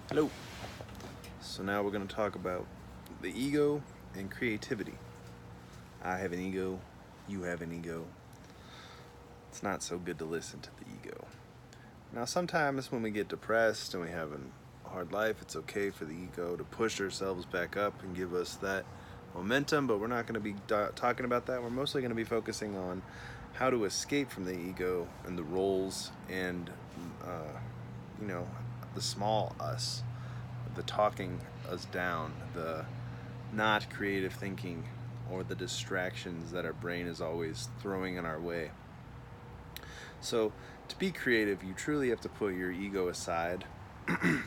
Hello. So now we're going to talk about the ego and creativity. I have an ego, you have an ego. It's not so good to listen to the ego. Now, sometimes when we get depressed and we have a hard life, it's okay for the ego to push ourselves back up and give us that momentum, but we're not going to be talking about that. We're mostly going to be focusing on how to escape from the ego and the roles and, uh, you know, the small us, the talking us down, the not creative thinking, or the distractions that our brain is always throwing in our way. So, to be creative, you truly have to put your ego aside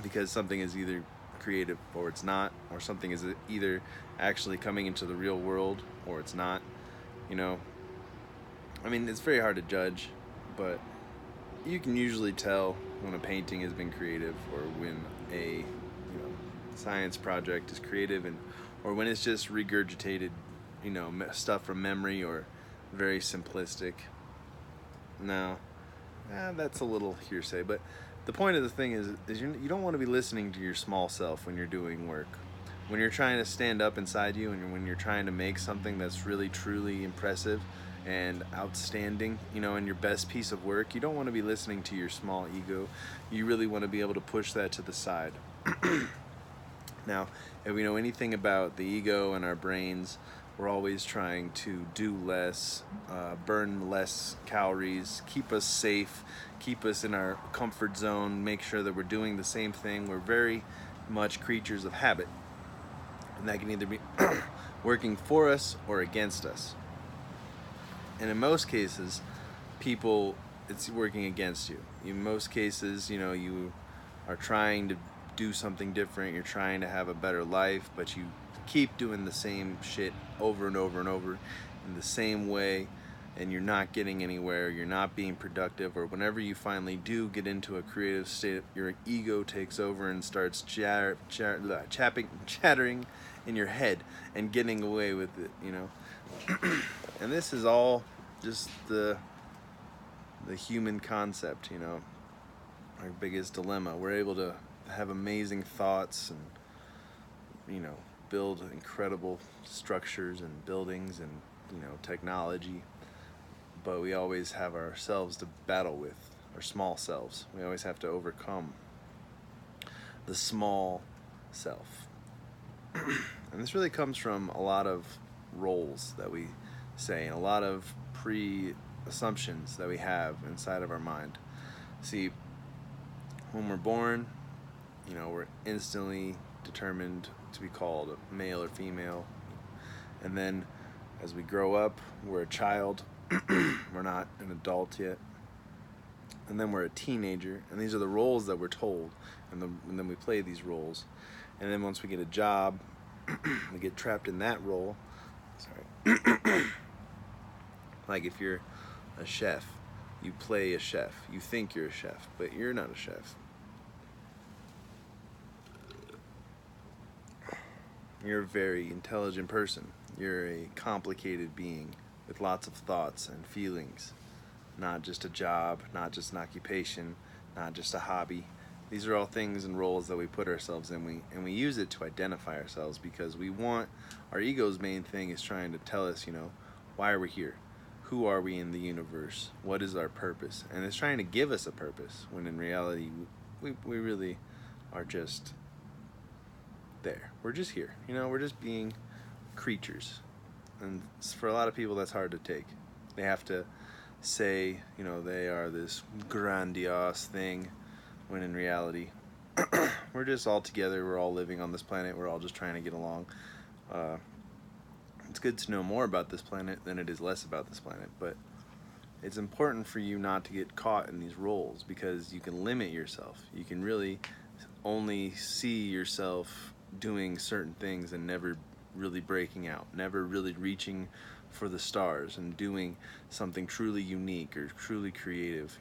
because something is either creative or it's not, or something is either actually coming into the real world or it's not. You know, I mean, it's very hard to judge, but you can usually tell when a painting has been creative or when a science project is creative, and or when it's just regurgitated stuff from memory or very simplistic. No, that's a little hearsay, but the point of the thing is you don't want to be listening to your small self when you're doing work. When you're trying to stand up inside you and when you're trying to make something that's really truly impressive and outstanding, in your best piece of work, you don't want to be listening to your small ego. You really want to be able to push that to the side. Now, if we know anything about the ego and our brains, we're always trying to do less, burn less calories, keep us safe, keep us in our comfort zone, make sure that we're doing the same thing. We're very much creatures of habit, and that can either be working for us or against us. And in most cases, it's working against you. In most cases, you are trying to do something different, you're trying to have a better life, but you keep doing the same shit over and over and over in the same way, and you're not getting anywhere, you're not being productive, or whenever you finally do get into a creative state, your ego takes over and starts chattering in your head and getting away with it. And this is all just the human concept, our biggest dilemma. We're able to have amazing thoughts and build incredible structures and buildings and technology, but we always have ourselves to battle with, our small selves. We always have to overcome the small self. And this really comes from a lot of roles that we say and a lot of pre-assumptions that we have inside of our mind. See, when we're born, we're instantly determined to be called a male or female. And then as we grow up, we're a child. We're not an adult yet. And then we're a teenager. And these are the roles that we're told. And then we play these roles. And then once we get a job, we get trapped in that role. Sorry. Like if you're a chef, you play a chef. You think you're a chef, but you're not a chef. You're a very intelligent person. You're a complicated being with lots of thoughts and feelings. Not just a job, not just an occupation, not just a hobby. These are all things and roles that we put ourselves in. We use it to identify ourselves because we want, our ego's main thing is trying to tell us, why are we here? Who are we in the universe? What is our purpose? And it's trying to give us a purpose when in reality we really are just there. We're just here. We're just being creatures. And for a lot of people, that's hard to take. They have to say, they are this grandiose thing, when in reality, we're just all together. We're all living on this planet. We're all just trying to get along. It's good to know more about this planet than it is less about this planet. But it's important for you not to get caught in these roles because you can limit yourself. You can really only see yourself doing certain things and never really breaking out, never really reaching for the stars and doing something truly unique or truly creative,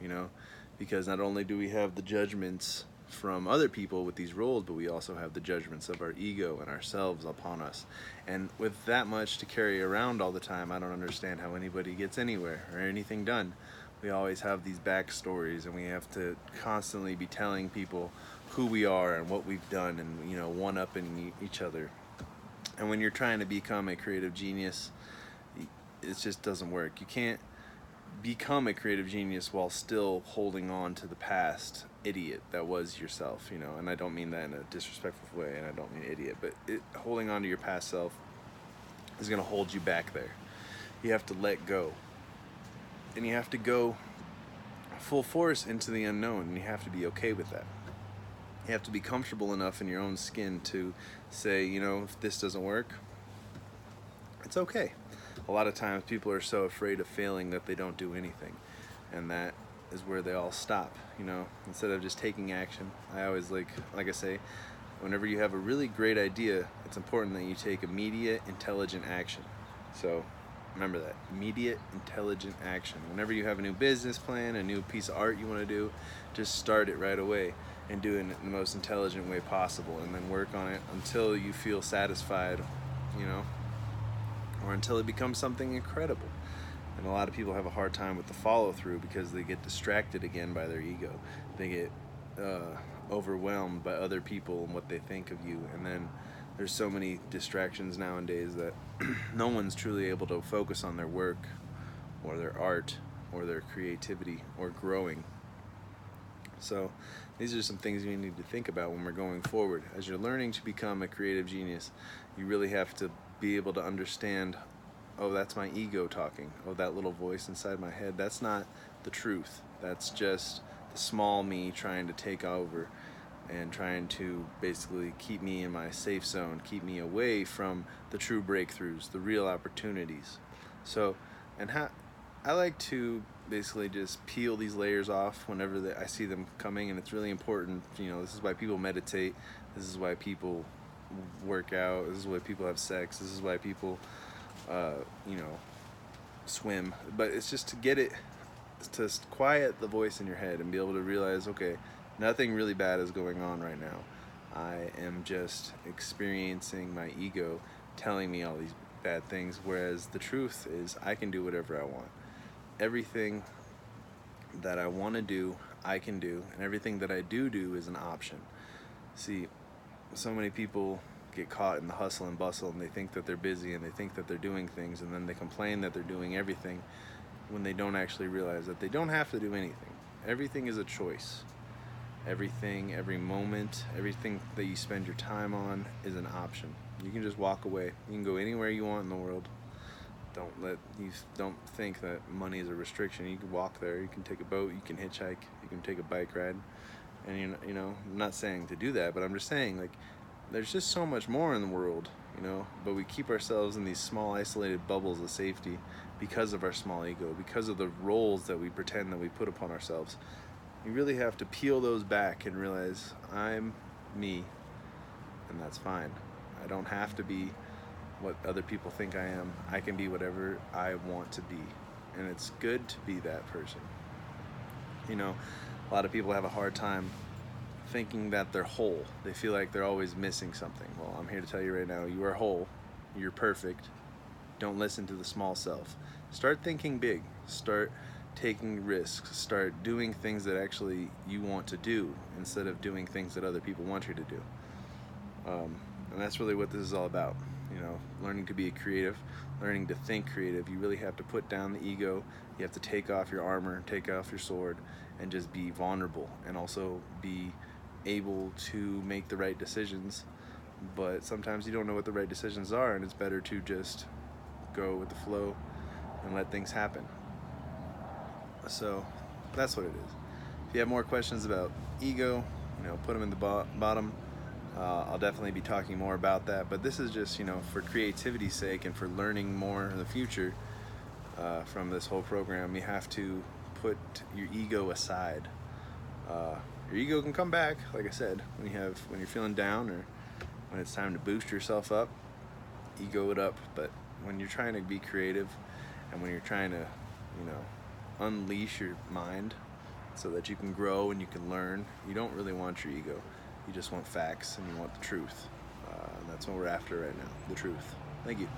because not only do we have the judgments from other people with these roles, but we also have the judgments of our ego and ourselves upon us. And with that much to carry around all the time, I don't understand how anybody gets anywhere or anything done. we always have these backstories, and we have to constantly be telling people who we are and what we've done, and one-upping each other. And when you're trying to become a creative genius, it just doesn't work. You can't become a creative genius while still holding on to the past idiot that was yourself, and I don't mean that in a disrespectful way, and I don't mean idiot, but holding on to your past self is going to hold you back there. You have to let go, and you have to go full force into the unknown, and you have to be okay with that. You have to be comfortable enough in your own skin to say, if this doesn't work, it's okay. A lot of times people are so afraid of failing that they don't do anything, and that is where they all stop. Instead of just taking action, I always like I say, whenever you have a really great idea, it's important that you take immediate, intelligent action. So remember that, immediate, intelligent action. Whenever you have a new business plan, a new piece of art you want to do, just start it right away and do it in the most intelligent way possible, and then work on it until you feel satisfied, or until it becomes something incredible. And a lot of people have a hard time with the follow through because they get distracted again by their ego. They get overwhelmed by other people and what they think of you, and then there's so many distractions nowadays that no one's truly able to focus on their work or their art or their creativity or growing. So these are some things you need to think about when we're going forward. As you're learning to become a creative genius, you really have to be able to understand, oh, that's my ego talking. Oh, that little voice inside my head, that's not the truth. That's just the small me trying to take over and trying to basically keep me in my safe zone, keep me away from the true breakthroughs, the real opportunities. So, I like to basically just peel these layers off whenever I see them coming, and it's really important. This is why people meditate. This is why people work out. This is why people have sex. This is why people, swim. But it's just to get it, to quiet the voice in your head and be able to realize, okay, nothing really bad is going on right now. I am just experiencing my ego telling me all these bad things, whereas the truth is I can do whatever I want. Everything that I want to do, I can do, and everything that I do is an option. See, so many people get caught in the hustle and bustle, and they think that they're busy, and they think that they're doing things, and then they complain that they're doing everything when they don't actually realize that they don't have to do anything. Everything is a choice. Everything, every moment, everything that you spend your time on is an option. You can just walk away. You can go anywhere you want in the world. Don't think that money is a restriction. You can walk there. You can take a boat. You can hitchhike. You can take a bike ride. And I'm not saying to do that, but I'm just saying, like, there's just so much more in the world, But we keep ourselves in these small, isolated bubbles of safety because of our small ego, because of the roles that we pretend that we put upon ourselves. You really have to peel those back and realize I'm me, and that's fine. I don't have to be what other people think I am. I can be whatever I want to be, and it's good to be that person. A lot of people have a hard time thinking that they're whole. They feel like they're always missing something. Well, I'm here to tell you right now, you are whole. You're perfect. Don't listen to the small self. Start thinking big. Start taking risks. Start doing things that actually you want to do instead of doing things that other people want you to do. And that's really what this is all about. Learning to be a creative, learning to think creative. You really have to put down the ego. You have to take off your armor, take off your sword, and just be vulnerable, and also be able to make the right decisions. But sometimes you don't know what the right decisions are, and it's better to just go with the flow and let things happen. So that's what it is. If you have more questions about ego, put them in the bottom. I'll definitely be talking more about that, but this is just, for creativity's sake and for learning more in the future from this whole program. You have to put your ego aside. Your ego can come back, like I said, when you're feeling down or when it's time to boost yourself up, ego it up. But when you're trying to be creative and when you're trying to, unleash your mind so that you can grow and you can learn, you don't really want your ego. You just want facts and you want the truth. And that's what we're after right now, the truth. Thank you.